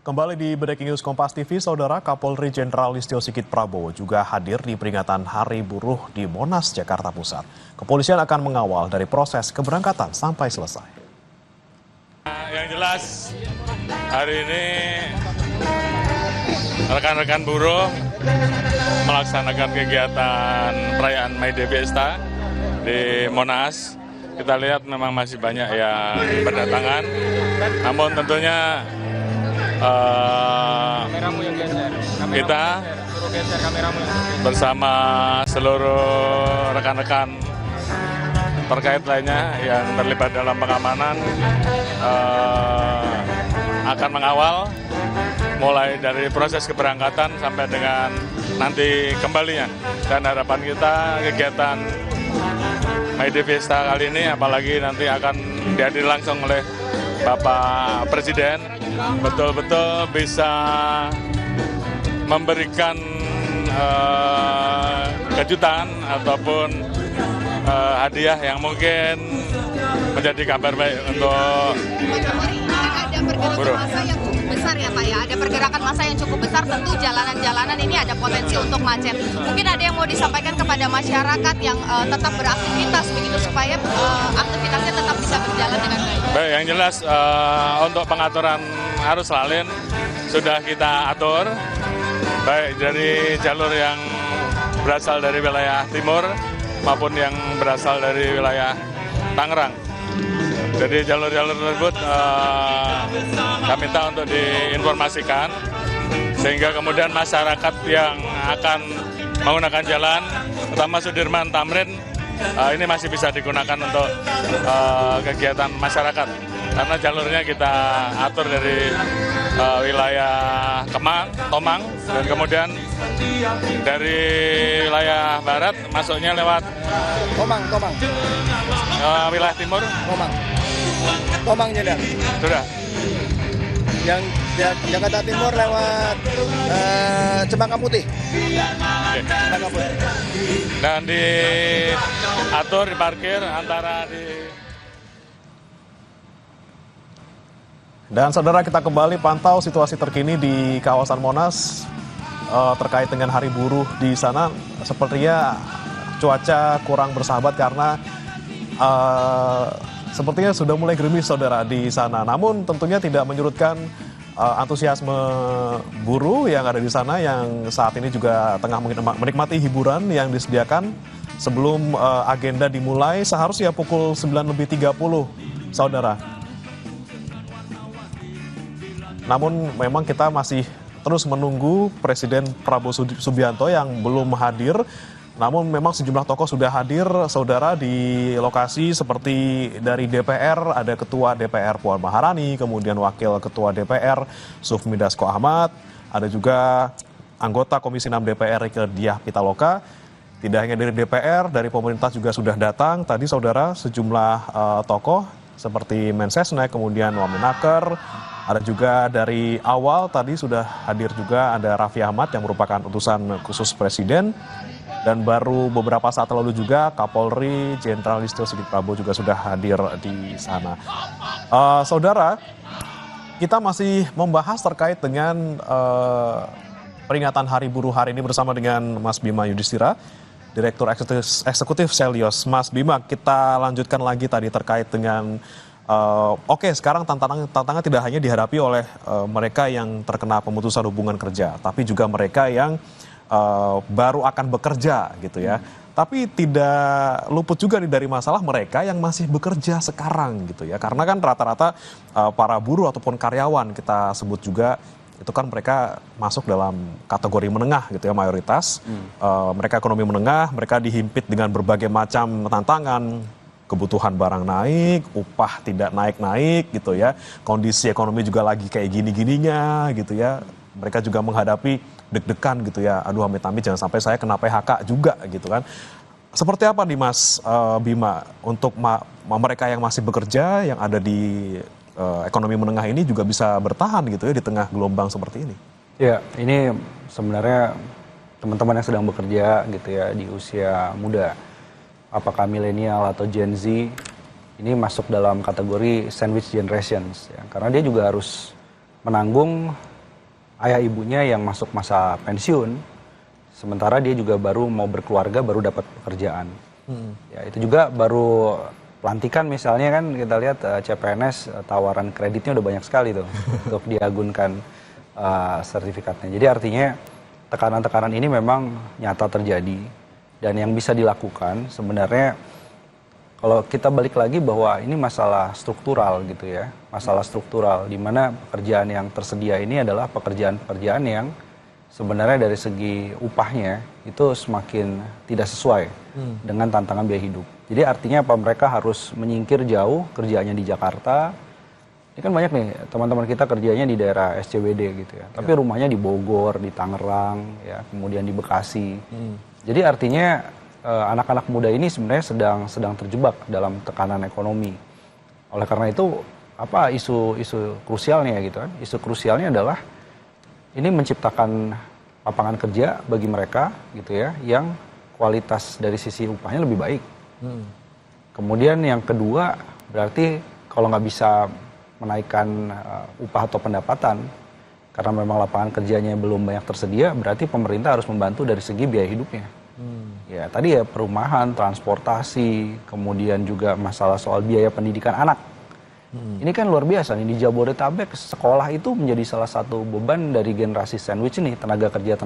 Kembali di Breaking News Kompas TV, Saudara Kapolri Jenderal Listio Sigit Prabowo juga hadir di peringatan Hari Buruh di Monas, Jakarta Pusat. Kepolisian akan mengawal dari proses keberangkatan sampai selesai. Yang jelas, hari ini rekan-rekan buruh melaksanakan kegiatan perayaan May Day Fiesta di Monas. Kita lihat memang masih banyak yang berdatangan, namun tentunya kita bersama seluruh rekan-rekan terkait lainnya yang terlibat dalam pengamanan akan mengawal mulai dari proses keberangkatan sampai dengan nanti kembalinya. Dan harapan kita kegiatan May Day Fiesta kali ini apalagi nanti akan dihadiri langsung oleh Bapak Presiden betul-betul bisa memberikan kejutan ataupun hadiah yang mungkin menjadi kabar baik untuk buruh. Masa yang cukup besar ya Pak ya, ada pergerakan massa yang cukup besar, tentu jalanan-jalanan ini ada potensi untuk macet. Mungkin ada yang mau disampaikan kepada masyarakat yang tetap beraktivitas begitu supaya aktivitasnya tetap bisa berjalan dengan baik. Baik, yang jelas untuk pengaturan arus lalin sudah kita atur, baik dari jalur yang berasal dari wilayah timur maupun yang berasal dari wilayah Tangerang. Jadi jalur-jalur tersebut kami minta untuk diinformasikan sehingga kemudian masyarakat yang akan menggunakan jalan, terutama Sudirman Tamrin, ini masih bisa digunakan untuk kegiatan masyarakat karena jalurnya kita atur dari wilayah Kemang, Tomang, dan kemudian dari wilayah barat masuknya lewat Tomang. Wilayah timur Tomang Jeddah. Sudah. Yang Jakarta Timur lewat Cempaka Putih. Oke. Cempaka Putih. Dan diatur, diparkir antara di... Dan saudara, kita kembali pantau situasi terkini di kawasan Monas terkait dengan Hari Buruh di sana. Sepertinya cuaca kurang bersahabat karena sepertinya sudah mulai gerimis saudara di sana. Namun tentunya tidak menyurutkan antusiasme buruh yang ada di sana yang saat ini juga tengah menikmati hiburan yang disediakan sebelum agenda dimulai seharusnya pukul 9:30 saudara. Namun memang kita masih terus menunggu Presiden Prabowo Subianto yang belum hadir. Namun memang sejumlah tokoh sudah hadir saudara di lokasi seperti dari DPR, ada Ketua DPR Puan Maharani, kemudian Wakil Ketua DPR Sufmi Dasko Ahmad, ada juga anggota Komisi 6 DPR Rieke Diah Pitaloka. Tidak hanya dari DPR, dari pemerintah juga sudah datang tadi saudara sejumlah tokoh seperti Mensesnek, kemudian Wamenaker. Ada juga dari awal tadi sudah hadir juga ada Raffi Ahmad yang merupakan utusan khusus Presiden. Dan baru beberapa saat lalu juga Kapolri Jenderal Listio Sigit Prabowo juga sudah hadir di sana. Saudara, kita masih membahas terkait dengan peringatan Hari Buruh hari ini bersama dengan Mas Bima Yudhistira, Direktur Eksekutif Selyos. Mas Bima, kita lanjutkan lagi tadi terkait dengan sekarang tantangan tidak hanya dihadapi oleh mereka yang terkena pemutusan hubungan kerja, tapi juga mereka yang baru akan bekerja gitu ya. Tapi tidak luput juga dari masalah mereka yang masih bekerja sekarang gitu ya. Karena kan rata-rata para buruh ataupun karyawan kita sebut juga itu kan mereka masuk dalam kategori menengah gitu ya mayoritas. Mereka ekonomi menengah, mereka dihimpit dengan berbagai macam tantangan. Kebutuhan barang naik, upah tidak naik-naik gitu ya. Kondisi ekonomi juga lagi kayak gini-gininya gitu ya. Mereka juga menghadapi deg-degan gitu ya. Aduh amit-amit jangan sampai saya kena PHK juga gitu kan. Seperti apa nih Mas Bima untuk mereka yang masih bekerja, yang ada di ekonomi menengah ini juga bisa bertahan gitu ya di tengah gelombang seperti ini? Ya, ini sebenarnya teman-teman yang sedang bekerja gitu ya di usia muda. Apakah milenial atau Gen Z, ini masuk dalam kategori sandwich generations ya. Karena dia juga harus menanggung ayah ibunya yang masuk masa pensiun, sementara dia juga baru mau berkeluarga, baru dapat pekerjaan. Ya, itu juga baru pelantikan misalnya kan kita lihat CPNS tawaran kreditnya udah banyak sekali tuh untuk diagunkan sertifikatnya. Jadi artinya tekanan-tekanan ini memang nyata terjadi dan yang bisa dilakukan sebenarnya kalau kita balik lagi bahwa ini masalah struktural gitu ya, masalah struktural di mana pekerjaan yang tersedia ini adalah pekerjaan-pekerjaan yang sebenarnya dari segi upahnya itu semakin tidak sesuai dengan tantangan biaya hidup. Jadi artinya apa, mereka harus menyingkir jauh kerjanya di Jakarta. Ini kan banyak nih teman-teman kita kerjanya di daerah SCBD gitu ya. Tapi rumahnya di Bogor, di Tangerang, ya, kemudian di Bekasi. Jadi artinya anak-anak muda ini sebenarnya sedang terjebak dalam tekanan ekonomi. Oleh karena itu apa isu krusialnya gitu kan? Isu krusialnya adalah ini menciptakan lapangan kerja bagi mereka gitu ya, yang kualitas dari sisi upahnya lebih baik. Kemudian yang kedua berarti kalau nggak bisa menaikkan upah atau pendapatan karena memang lapangan kerjanya belum banyak tersedia, berarti pemerintah harus membantu dari segi biaya hidupnya. Ya tadi ya perumahan, transportasi, kemudian juga masalah soal biaya pendidikan anak. Ini kan luar biasa nih, di Jabodetabek sekolah itu menjadi salah satu beban dari generasi sandwich ini, tenaga kerja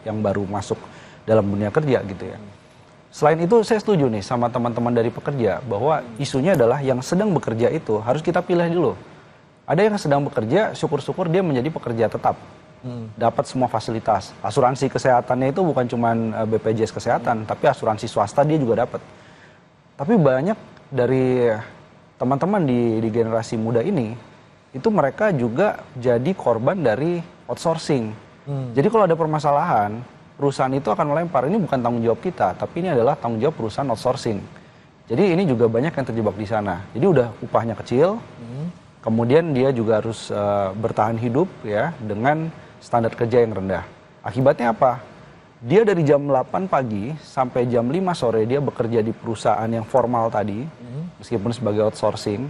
yang baru masuk dalam dunia kerja gitu ya. Selain itu saya setuju nih sama teman-teman dari pekerja bahwa isunya adalah yang sedang bekerja itu harus kita pilih dulu. Ada yang sedang bekerja, syukur-syukur dia menjadi pekerja tetap, dapat semua fasilitas. Asuransi kesehatannya itu bukan cuma BPJS Kesehatan, tapi asuransi swasta dia juga dapat. Tapi banyak dari teman-teman di generasi muda ini, itu mereka juga jadi korban dari outsourcing. Jadi kalau ada permasalahan, perusahaan itu akan melempar, ini bukan tanggung jawab kita, tapi ini adalah tanggung jawab perusahaan outsourcing. Jadi ini juga banyak yang terjebak di sana. Jadi udah upahnya kecil, kemudian dia juga harus bertahan hidup ya dengan standar kerja yang rendah. Akibatnya apa? Dia dari jam 8 pagi sampai jam 5 sore dia bekerja di perusahaan yang formal tadi, meskipun sebagai outsourcing,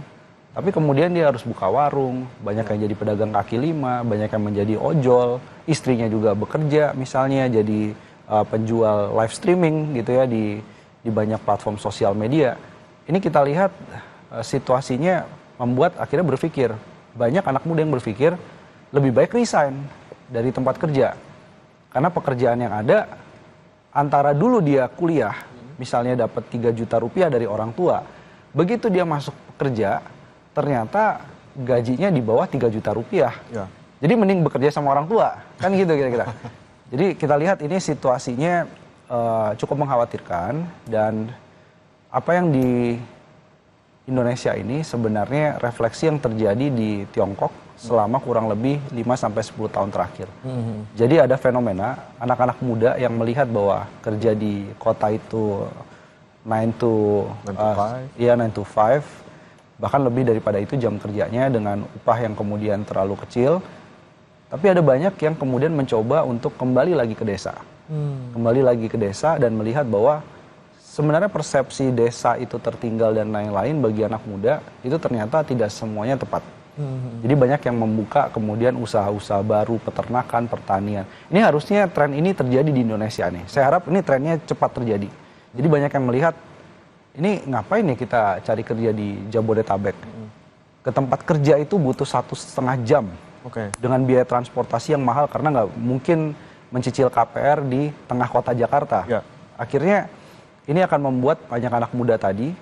tapi kemudian dia harus buka warung, banyak yang jadi pedagang kaki lima, banyak yang menjadi ojol, istrinya juga bekerja misalnya jadi penjual live streaming gitu ya di banyak platform sosial media. Ini kita lihat situasinya membuat akhirnya berpikir, banyak anak muda yang berpikir lebih baik resign dari tempat kerja. Karena pekerjaan yang ada, antara dulu dia kuliah, misalnya dapat 3 juta rupiah dari orang tua, begitu dia masuk kerja, ternyata gajinya di bawah 3 juta rupiah. Ya. Jadi mending bekerja sama orang tua, kan gitu kira-kira. Jadi kita lihat ini situasinya cukup mengkhawatirkan, dan apa yang di Indonesia ini sebenarnya refleksi yang terjadi di Tiongkok selama kurang lebih 5-10 tahun terakhir. Jadi ada fenomena anak-anak muda yang melihat bahwa kerja di kota itu 9 to 5, bahkan lebih daripada itu jam kerjanya dengan upah yang kemudian terlalu kecil. Tapi ada banyak yang kemudian mencoba untuk kembali lagi ke desa. Kembali lagi ke desa dan melihat bahwa sebenarnya persepsi desa itu tertinggal dan lain-lain bagi anak muda itu ternyata tidak semuanya tepat. Jadi banyak yang membuka kemudian usaha-usaha baru, peternakan, pertanian. Ini harusnya tren ini terjadi di Indonesia nih. Saya harap ini trennya cepat terjadi. Jadi banyak yang melihat, ini ngapain nih kita cari kerja di Jabodetabek? Ke tempat kerja itu butuh 1,5 jam. Dengan biaya transportasi yang mahal karena nggak mungkin mencicil KPR di tengah kota Jakarta. Akhirnya ini akan membuat banyak anak muda tadi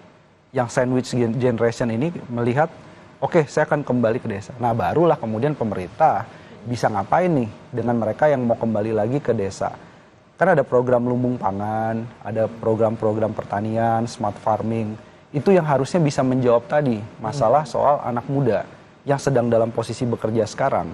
yang sandwich generation ini melihat, oke, saya akan kembali ke desa. Nah, barulah kemudian pemerintah bisa ngapain nih dengan mereka yang mau kembali lagi ke desa. Kan ada program lumbung pangan, ada program-program pertanian, smart farming. Itu yang harusnya bisa menjawab tadi masalah soal anak muda yang sedang dalam posisi bekerja sekarang.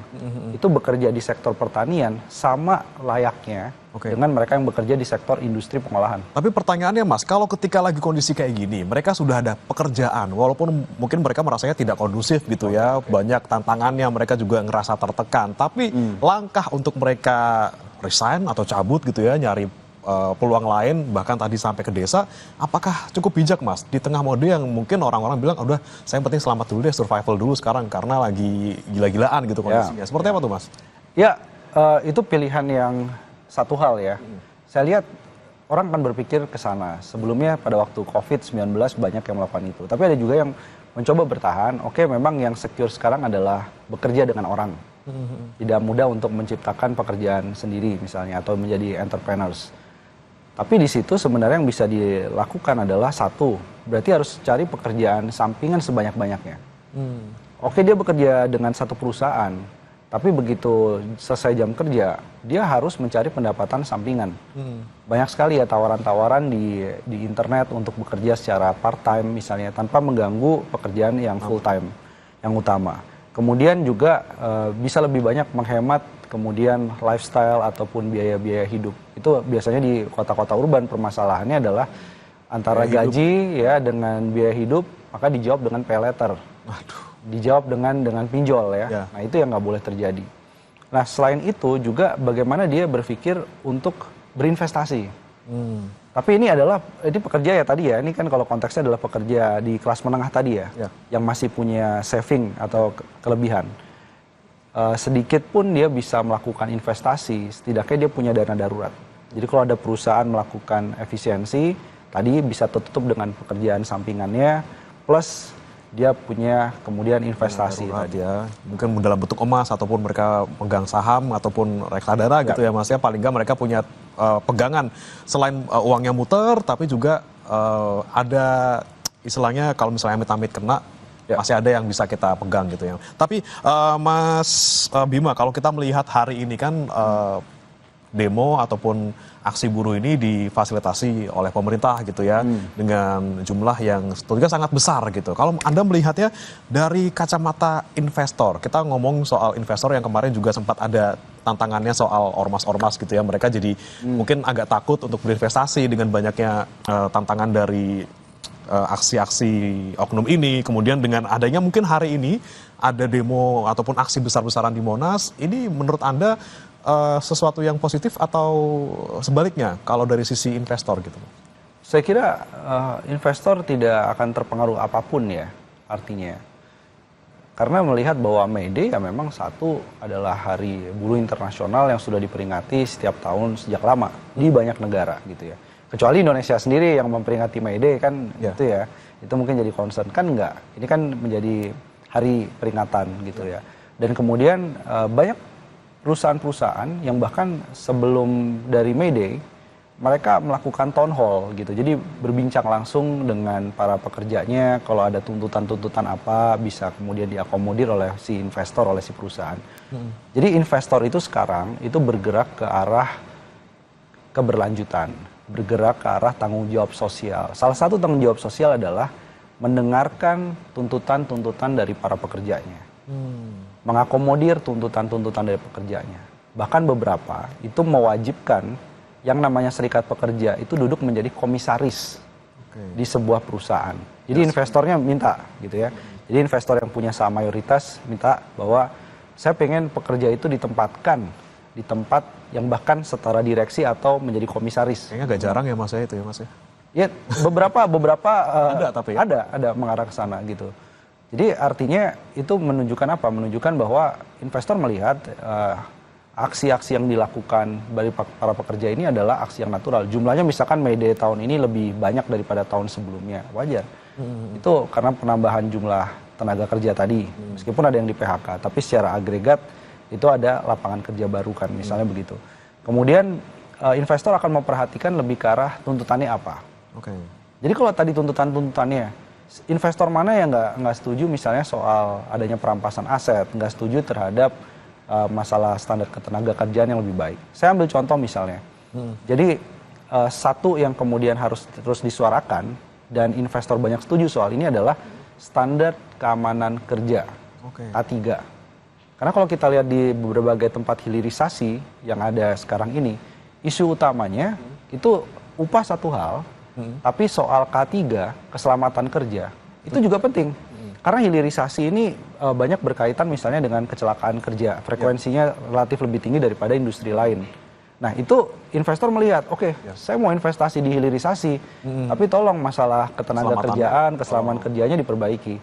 Itu bekerja di sektor pertanian sama layaknya dengan mereka yang bekerja di sektor industri pengolahan. Tapi pertanyaannya Mas, kalau ketika lagi kondisi kayak gini, mereka sudah ada pekerjaan, walaupun mungkin mereka merasanya tidak kondusif gitu ya, banyak tantangannya, mereka juga ngerasa tertekan. Tapi langkah untuk mereka resign atau cabut gitu ya, nyari peluang lain, bahkan tadi sampai ke desa, apakah cukup bijak Mas? Di tengah mode yang mungkin orang-orang bilang, udah saya yang penting selamat dulu deh, survival dulu sekarang, karena lagi gila-gilaan gitu kondisinya. Seperti apa tuh Mas? Ya, itu pilihan yang satu hal ya. Saya lihat orang akan berpikir ke sana. Sebelumnya pada waktu COVID-19 banyak yang melakukan itu. Tapi ada juga yang mencoba bertahan. Oke, memang yang secure sekarang adalah bekerja dengan orang. Tidak mudah untuk menciptakan pekerjaan sendiri misalnya atau menjadi entrepreneurs. Tapi di situ sebenarnya yang bisa dilakukan adalah satu, berarti harus cari pekerjaan sampingan sebanyak-banyaknya. Oke, dia bekerja dengan satu perusahaan, tapi begitu selesai jam kerja, dia harus mencari pendapatan sampingan. Banyak sekali ya tawaran-tawaran di internet untuk bekerja secara part-time misalnya, tanpa mengganggu pekerjaan yang full-time, yang utama. Kemudian juga bisa lebih banyak menghemat kemudian lifestyle ataupun biaya-biaya hidup. Itu biasanya di kota-kota urban permasalahannya adalah antara gaji ya dengan biaya hidup, maka dijawab dengan pay letter. Dijawab dengan pinjol ya. Nah itu yang nggak boleh terjadi. Nah selain itu juga bagaimana dia berpikir untuk berinvestasi. Tapi ini pekerja ya tadi ya, ini kan kalau konteksnya adalah pekerja di kelas menengah tadi ya, yang masih punya saving atau kelebihan. Sedikit pun dia bisa melakukan investasi, setidaknya dia punya dana darurat. Jadi kalau ada perusahaan melakukan efisiensi, tadi bisa tertutup dengan pekerjaan sampingannya, plus dia punya kemudian investasi tadi ya. Mungkin dalam bentuk emas ataupun mereka pegang saham ataupun reksadana gitu ya Mas ya. Paling nggak mereka punya pegangan selain uangnya muter, tapi juga ada istilahnya kalau misalnya amit-amit kena masih ada yang bisa kita pegang gitu ya. Tapi Mas Bima, kalau kita melihat hari ini kan demo ataupun aksi buruh ini difasilitasi oleh pemerintah gitu ya, dengan jumlah yang tentunya sangat besar gitu. Kalau Anda melihatnya dari kacamata investor, kita ngomong soal investor yang kemarin juga sempat ada tantangannya soal ormas-ormas gitu ya, mereka jadi mungkin agak takut untuk berinvestasi dengan banyaknya tantangan dari aksi-aksi oknum ini. Kemudian dengan adanya mungkin hari ini ada demo ataupun aksi besar-besaran di Monas, ini menurut Anda sesuatu yang positif atau sebaliknya kalau dari sisi investor gitu? Saya kira investor tidak akan terpengaruh apapun ya artinya. Karena melihat bahwa May Day ya memang satu adalah hari buruh internasional yang sudah diperingati setiap tahun sejak lama di banyak negara gitu ya. Kecuali Indonesia sendiri yang memperingati May Day kan gitu ya. Itu mungkin jadi concern, kan enggak. Ini kan menjadi hari peringatan gitu ya. Dan kemudian banyak perusahaan-perusahaan yang bahkan sebelum dari May Day mereka melakukan town hall gitu. Jadi berbincang langsung dengan para pekerjanya, kalau ada tuntutan-tuntutan apa bisa kemudian diakomodir oleh si investor, oleh si perusahaan. Jadi investor itu sekarang itu bergerak ke arah keberlanjutan, bergerak ke arah tanggung jawab sosial. Salah satu tanggung jawab sosial adalah mendengarkan tuntutan-tuntutan dari para pekerjanya. Mengakomodir tuntutan-tuntutan dari pekerjanya. Bahkan beberapa itu mewajibkan yang namanya serikat pekerja itu duduk menjadi komisaris di sebuah perusahaan. Jadi investornya minta gitu ya. Jadi investor yang punya saham mayoritas minta bahwa saya pengen pekerja itu ditempatkan di tempat yang bahkan setara direksi atau menjadi komisaris. Kayaknya agak jarang ya Mas ya itu ya Mas ya. Ya beberapa ada tapi ya? ada mengarah ke sana gitu. Jadi artinya itu menunjukkan apa? Menunjukkan bahwa investor melihat aksi-aksi yang dilakukan dari para pekerja ini adalah aksi yang natural. Jumlahnya misalkan May Day tahun ini lebih banyak daripada tahun sebelumnya, wajar. Itu karena penambahan jumlah tenaga kerja tadi, meskipun ada yang di PHK, tapi secara agregat itu ada lapangan kerja baru kan, misalnya begitu. Kemudian investor akan memperhatikan lebih ke arah tuntutannya apa. Jadi kalau tadi tuntutannya, investor mana yang nggak setuju misalnya soal adanya perampasan aset, nggak setuju terhadap masalah standar ketenaga kerjaan yang lebih baik. Saya ambil contoh misalnya. Jadi satu yang kemudian harus terus disuarakan dan investor banyak setuju soal ini adalah standar keamanan kerja K3. Karena kalau kita lihat di berbagai tempat hilirisasi yang ada sekarang ini, isu utamanya itu upah satu hal, tapi soal K3, keselamatan kerja, itu juga penting. Karena hilirisasi ini banyak berkaitan misalnya dengan kecelakaan kerja. Frekuensinya relatif lebih tinggi daripada industri lain. Nah itu investor melihat, oke, saya mau investasi di hilirisasi, tapi tolong masalah ketenaga kerjaan, keselamatan kerjanya diperbaiki.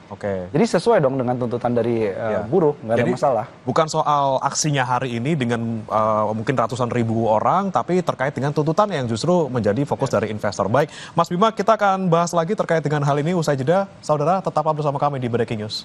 Jadi sesuai dong dengan tuntutan dari buruh, nggak ada masalah. Bukan soal aksinya hari ini dengan mungkin ratusan ribu orang, tapi terkait dengan tuntutan yang justru menjadi fokus dari investor. Baik, Mas Bima, kita akan bahas lagi terkait dengan hal ini usai jeda. Saudara, tetaplah bersama kami di Breaking News.